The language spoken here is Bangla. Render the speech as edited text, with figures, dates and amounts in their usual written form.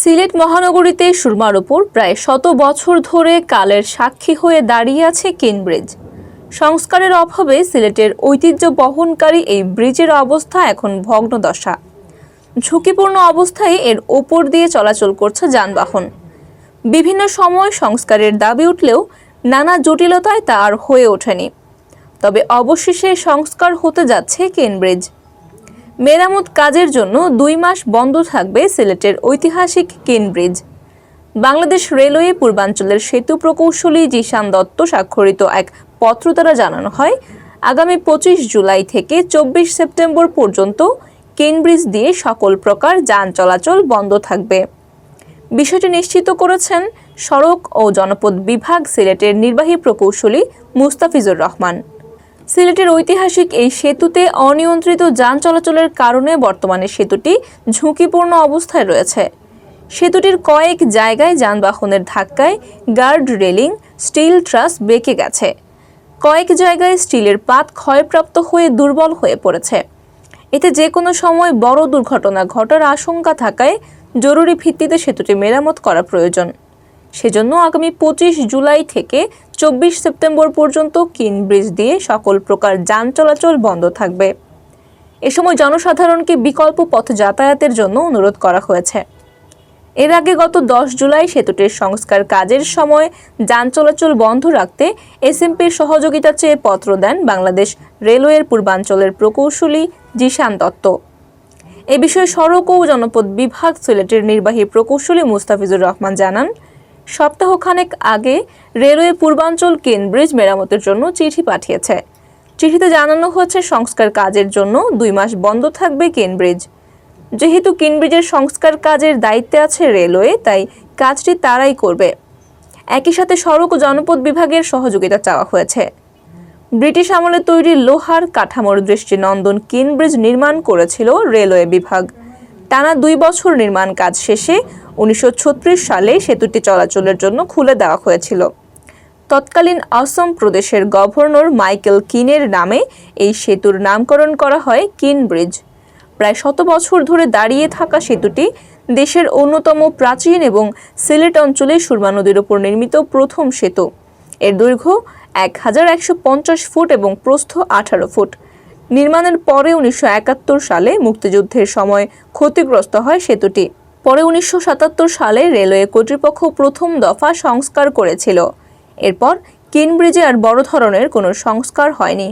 সিলেট মহানগরীতে সুরমার উপর প্রায় 100 বছর ধরে কালের সাক্ষী হয়ে দাঁড়িয়ে আছে কেন ব্রিজ। সংস্কারের অভাবে সিলেটের ঐতিহ্য বহনকারী এই ব্রিজের অবস্থা এখন ভগ্নদশা। ঝুঁকিপূর্ণ অবস্থায় এর ওপর দিয়ে চলাচল করছে যানবাহন। বিভিন্ন সময় সংস্কারের দাবি উঠলেও নানা জটিলতায় তা আর হয়ে ওঠেনি। তবে অবশেষে সংস্কার হতে যাচ্ছে কেন ব্রিজ। মেরামত কাজের জন্য 2 মাস বন্ধ থাকবে সিলেটের ঐতিহাসিক কেন ব্রিজ। বাংলাদেশ রেলওয়ে পূর্বাঞ্চলের সেতু প্রকৌশলী জিশান দত্ত স্বাক্ষরিত এক পত্র দ্বারা জানানো হয়, আগামী 25 জুলাই থেকে 24 সেপ্টেম্বর পর্যন্ত কেন ব্রিজ দিয়ে সকল প্রকার যান চলাচল বন্ধ থাকবে। বিষয়টি নিশ্চিত করেছেন সড়ক ও জনপথ বিভাগ সিলেটের নির্বাহী প্রকৌশলী মুস্তাফিজুর রহমান। সিলেটের ঐতিহাসিক এই সেতুতে অনিয়ন্ত্রিত যান চলাচলের কারণে বর্তমানে সেতুটি ঝুঁকিপূর্ণ অবস্থায় রয়েছে। সেতুটির কয়েক জায়গায় যানবাহনের ধাক্কায় গার্ড রেলিং, স্টিল ট্রাস বেঁকে গেছে। কয়েক জায়গায় স্টিলের পাত ক্ষয়প্রাপ্ত হয়ে দুর্বল হয়ে পড়েছে। এতে যে কোনো সময় বড় দুর্ঘটনা ঘটার আশঙ্কা থাকায় জরুরি ভিত্তিতে সেতুটি মেরামত করা প্রয়োজন। সেজন্য আগামী 25 জুলাই থেকে 24 সেপ্টেম্বর পর্যন্ত কেন ব্রিজ দিয়ে সকল প্রকার যান চলাচল বন্ধ থাকবে। এ সময় জনসাধারণকে বিকল্প পথ যাতায়াতের জন্য অনুরোধ করা হয়েছে। এর আগে গত 10 জুলাই সেতুটির সংস্কার কাজের সময় যান চলাচল বন্ধ রাখতে এসএমপির সহযোগিতা চেয়ে পত্র দেন বাংলাদেশ রেলওয়ের পূর্বাঞ্চলের প্রকৌশলী জিশান দত্ত। এ বিষয়ে সড়ক ও জনপথ বিভাগ সিলেটের নির্বাহী প্রকৌশলী মুস্তাফিজুর রহমান জানান, সপ্তাহখানেক আগে রেলওয়ে পূর্বাঞ্চল কেন ব্রিজ মেরামতের জন্য চিঠি পাঠিয়েছে। চিঠিতে জানানো হচ্ছে সংস্কার কাজের জন্য 2 মাস বন্ধ থাকবে কেন ব্রিজ। যেহেতু কেন ব্রিজের সংস্কার কাজের দায়িত্বে আছে রেলওয়ে, তাই কাজটি তারাই করবে। একই সাথে সড়ক ও জনপথ বিভাগের সহযোগিতা চাওয়া হয়েছে। ব্রিটিশ আমলে তৈরি লোহার কাঠামোর দৃষ্টিনন্দন কেন ব্রিজ নির্মাণ করেছিল রেলওয়ে বিভাগ। টানা 2 বছর নির্মাণ কাজ শেষে 1936 সালে সেতুটি চলাচলের জন্য খুলে দেওয়া হয়েছিল। তৎকালীন আসাম প্রদেশের গভর্নর মাইকেল কিনের নামে এই সেতুর নামকরণ করা হয় কেন ব্রিজ। প্রায় 100 বছর ধরে দাঁড়িয়ে থাকা সেতুটি দেশের অন্যতম প্রাচীন এবং সিলেট অঞ্চলে সুরমা নদীর উপর নির্মিত প্রথম সেতু। এর দৈর্ঘ্য 1150 ফুট এবং প্রস্থ 18 ফুট। নির্মাণের পরে 1971 সালে মুক্তিযুদ্ধের সময় ক্ষতিগ্রস্ত হয় সেতুটি। পরে 1977 সালে রেলওয়ে কর্তৃপক্ষ প্রথম দফা সংস্কার করেছিল। এরপর কেন ব্রিজে আর বড় ধরনের কোনো সংস্কার হয়নি।